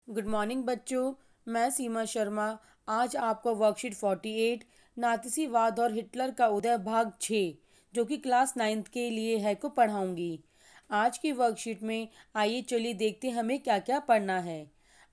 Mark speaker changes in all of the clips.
Speaker 1: Good morning बच्चों। मैं सीमा शर्मा आज आपको वर्कशीट 48 नाथसीवाद और हिटलर का उदय भाग 6 जो कि क्लास 9th के लिए है को पढ़ाऊंगी। आज की वर्कशीट में आइए चलिए देखते हैं हमें क्या क्या पढ़ना है।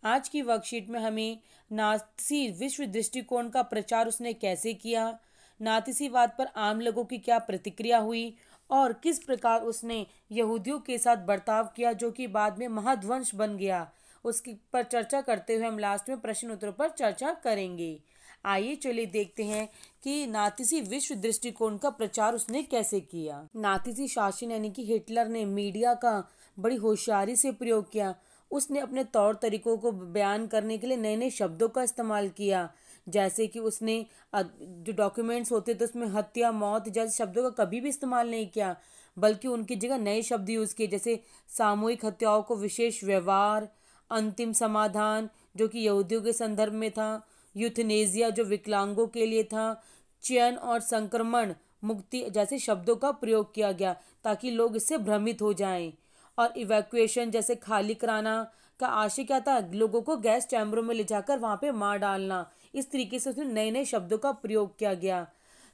Speaker 1: आज की वर्कशीट में हमें नाथसी विश्व दृष्टिकोण का प्रचार उसने कैसे किया, नाथसीवाद पर आम लोगों की क्या प्रतिक्रिया हुई और किस प्रकार उसने यहूदियों के साथ बर्ताव किया जो कि बाद में महाध्वंस बन गया, उसकी पर चर्चा करते हुए हम लास्ट में प्रश्न उत्तरों पर चर्चा करेंगे। आइए चलिए देखते हैं कि नाथसी विश्व दृष्टिकोण का प्रचार उसने कैसे किया। नाथसी शासन यानी कि हिटलर ने मीडिया का बड़ी होशियारी से प्रयोग किया। उसने अपने तौर तरीकों को बयान करने के लिए नए नए शब्दों का इस्तेमाल किया। जैसे कि उसने जो डॉक्यूमेंट्स होते थे उसमें हत्या मौत जैसे शब्दों का कभी भी इस्तेमाल नहीं किया, बल्कि उनकी जगह नए शब्द यूज़ किए, जैसे सामूहिक हत्याओं को विशेष व्यवहार, अंतिम समाधान जो कि यहूदियों के संदर्भ में था, यूथनेजिया जो विकलांगों के लिए था, चयन और संक्रमण मुक्ति जैसे शब्दों का प्रयोग किया गया ताकि लोग इससे भ्रमित हो जाएं। और इवैक्यूएशन जैसे खाली कराना का आशय क्या था, लोगों को गैस चैम्बरों में ले जाकर वहां पे मार डालना। इस तरीके से उसमें नए नए शब्दों का प्रयोग किया गया।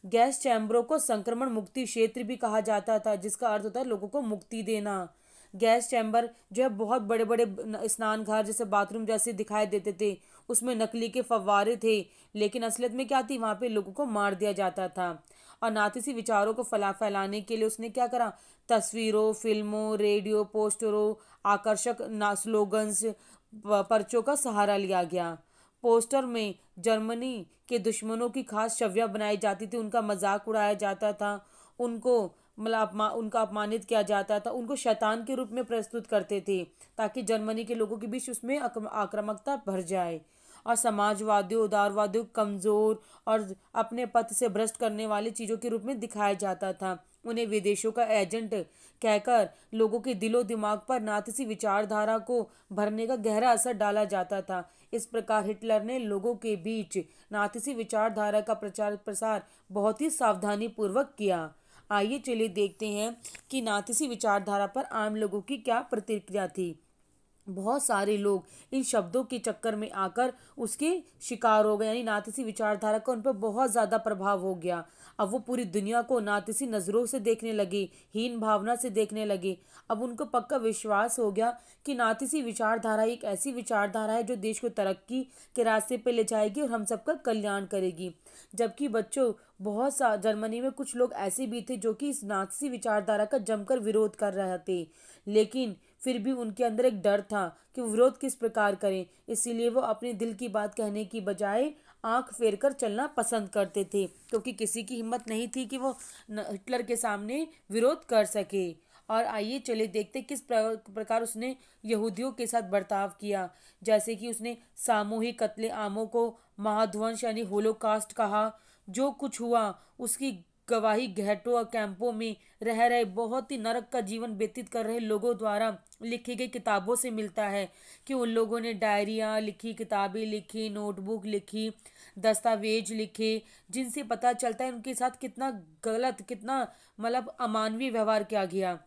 Speaker 1: गैस चैम्बरों को संक्रमण मुक्ति क्षेत्र भी कहा जाता था, जिसका अर्थ होता है लोगों को मुक्ति देना। गैस चैम्बर जो है बहुत बड़े बड़े स्नान घाट जैसे बाथरूम जैसे दिखाई देते थे, उसमें नकली के फव्वारे थे, लेकिन असलियत में क्या थी, वहां पे लोगों को मार दिया जाता था। और नाथसी विचारों को फैलाने के लिए उसने क्या करा, तस्वीरों, फिल्मों, रेडियो, पोस्टरों, आकर्षक स्लोगन्स, पर्चों का सहारा लिया गया। पोस्टर में जर्मनी के दुश्मनों की खास छवियां बनाई जाती थी, उनका मजाक उड़ाया जाता था, उनको उनका अपमानित किया जाता था, उनको शैतान के रूप में प्रस्तुत करते थे ताकि जर्मनी के लोगों के बीच उसमें आक्रामकता भर जाए। और समाजवादियों, उदारवादियों, कमजोर और अपने पथ से भ्रष्ट करने वाली चीजों के रूप में दिखाया जाता था। उन्हें विदेशों का एजेंट कहकर लोगों के दिलो दिमाग पर नाथसी विचारधारा को भरने का गहरा असर डाला जाता था। इस प्रकार हिटलर ने लोगों के बीच नाथसी विचारधारा का प्रचार प्रसार बहुत ही सावधानी पूर्वक किया। आइए चलिए देखते हैं कि नाथसी विचारधारा पर आम लोगों की क्या प्रतिक्रिया थी। बहुत सारे लोग इन शब्दों के चक्कर में आकर उसके शिकार हो गए, यानी नाथसी विचारधारा का उन पर बहुत ज़्यादा प्रभाव हो गया। अब वो पूरी दुनिया को नाथसी नज़रों से देखने लगे, हीन भावना से देखने लगे। अब उनको पक्का विश्वास हो गया कि नाथसी विचारधारा एक ऐसी विचारधारा है जो देश को तरक्की के रास्ते पर ले जाएगी और हम सबका कल्याण करेगी। जबकि बच्चों, बहुत सा जर्मनी में कुछ लोग ऐसे भी थे जो कि इस नाथसी विचारधारा का जमकर विरोध कर रहे थे, लेकिन फिर भी उनके अंदर एक डर था कि वो विरोध किस प्रकार करें, इसीलिए वो अपने दिल की बात कहने की बजाय आंख फेर कर चलना पसंद करते थे, क्योंकि किसी की हिम्मत नहीं थी कि वो हिटलर के सामने विरोध कर सके। और आइए चले देखते किस प्रकार उसने यहूदियों के साथ बर्ताव किया। जैसे कि उसने सामूहिक कत्ले आमों को महाध्वंस यानी होलोकास्ट कहा। जो कुछ हुआ उसकी गवाही घाटों और कैंपों में रह रहे बहुत ही नरक का जीवन व्यतीत कर रहे लोगों द्वारा लिखी गई किताबों से मिलता है कि उन लोगों ने डायरियाँ लिखी, किताबें लिखी, नोटबुक लिखी, दस्तावेज लिखे, जिनसे पता चलता है उनके साथ कितना गलत, कितना मतलब अमानवीय व्यवहार किया गया।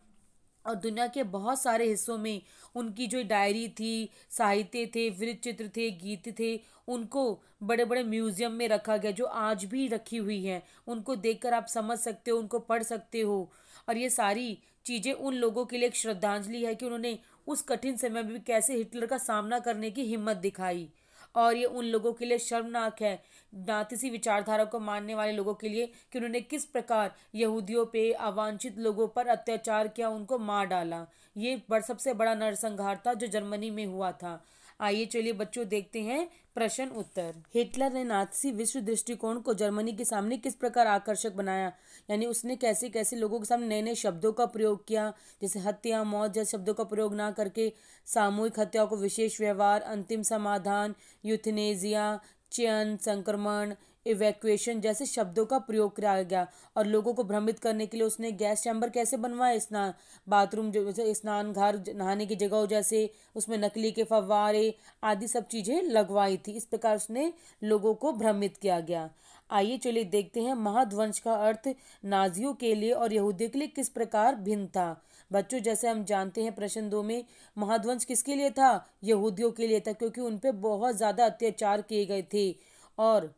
Speaker 1: और दुनिया के बहुत सारे हिस्सों में उनकी जो डायरी थी, साहित्य थे, वृत्त चित्र थे, गीत थे, उनको बड़े बड़े म्यूजियम में रखा गया जो आज भी रखी हुई हैं। उनको देखकर आप समझ सकते हो, उनको पढ़ सकते हो। और ये सारी चीज़ें उन लोगों के लिए एक श्रद्धांजलि है कि उन्होंने उस कठिन समय में भी कैसे हिटलर का सामना करने की हिम्मत दिखाई। और ये उन लोगों के लिए शर्मनाक है, नाथसी विचारधारा को मानने वाले लोगों के लिए, कि उन्होंने किस प्रकार यहूदियों पे, अवांछित लोगों पर अत्याचार किया, उनको मार डाला। ये सबसे बड़ा नरसंहार था जो जर्मनी में हुआ था। आइए चलिए बच्चों देखते हैं प्रश्न उत्तर। हिटलर ने नाथसी विश्व दृष्टिकोण को जर्मनी के सामने किस प्रकार आकर्षक बनाया, यानी उसने कैसे कैसे लोगों के सामने नए नए शब्दों का प्रयोग किया, जैसे हत्या मौत जैसे शब्दों का प्रयोग ना करके सामूहिक हत्या को विशेष व्यवहार, अंतिम समाधान, यूथनेजिया, चयन, संक्रमण, इवैक्यूएशन जैसे शब्दों का प्रयोग किया गया। और लोगों को भ्रमित करने के लिए उसने गैस चैम्बर कैसे बनवाए, स्नान बाथरूम जो जैसे स्नान घर नहाने की जगह जैसे उसमें नकली के फव्वारे आदि सब चीज़ें लगवाई थी। इस प्रकार उसने लोगों को भ्रमित किया गया। आइए चलिए देखते हैं महाध्वंस का अर्थ नाजियों के लिए और यहूदियों के लिए किस प्रकार भिन्न था। बच्चों, जैसे हम जानते हैं प्रश्न 2 में महाध्वंस किसके लिए था? यहूदियों के लिए था, क्योंकि उन पे बहुत ज़्यादा अत्याचार किए गए थे। और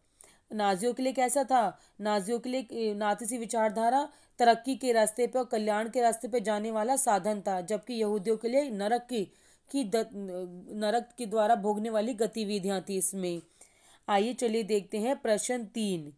Speaker 1: नाजियों के लिए कैसा था? नाजियों के लिए नाथसी विचारधारा तरक्की के रास्ते पे और कल्याण के रास्ते पे जाने वाला साधन था, जबकि यहूदियों के लिए नरक के द्वारा भोगने वाली गतिविधियां थी इसमें। आइए चलिए देखते हैं प्रश्न 3।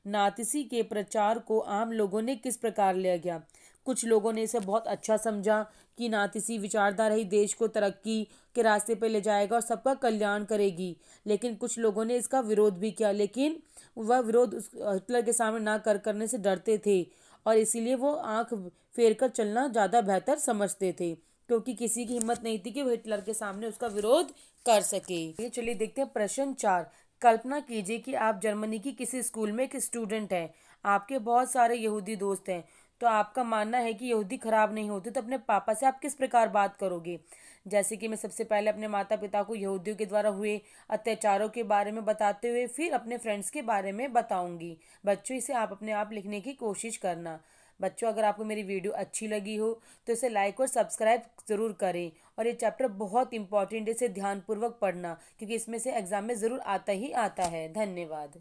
Speaker 1: नाथसी के प्रचार को आम लोगों ने किस प्रकार लिया गया? कुछ लोगों ने इसे बहुत अच्छा समझा कि नाथसी विचारधारा ही देश को तरक्की के रास्ते पर ले जाएगा और सबका कल्याण करेगी। लेकिन कुछ लोगों ने इसका विरोध भी किया, लेकिन वह विरोध हिटलर के सामने ना करने से डरते थे और इसीलिए वो आंख फेर कर चलना ज़्यादा बेहतर समझते थे, क्योंकि किसी की हिम्मत नहीं थी कि वो हिटलर के सामने उसका विरोध कर सके। ये चलिए देखते हैं प्रश्न 4। कल्पना कीजिए कि आप जर्मनी की किसी स्कूल में एक स्टूडेंट हैं। आपके बहुत सारे यहूदी दोस्त हैं, तो आपका मानना है कि यहूदी खराब नहीं होते, तो अपने पापा से आप किस प्रकार बात करोगे? जैसे कि मैं सबसे पहले अपने माता पिता को यहूदियों के द्वारा हुए अत्याचारों के बारे में बताते हुए फिर अपने फ्रेंड्स के बारे में बताऊंगी। बच्चों, इसे आप अपने आप लिखने की कोशिश करना। बच्चों, अगर आपको मेरी वीडियो अच्छी लगी हो तो इसे लाइक और सब्सक्राइब ज़रूर करें। और ये चैप्टर बहुत इंपॉर्टेंट है, इसे ध्यानपूर्वक पढ़ना, क्योंकि इसमें से एग्जाम में ज़रूर आता ही आता है। धन्यवाद।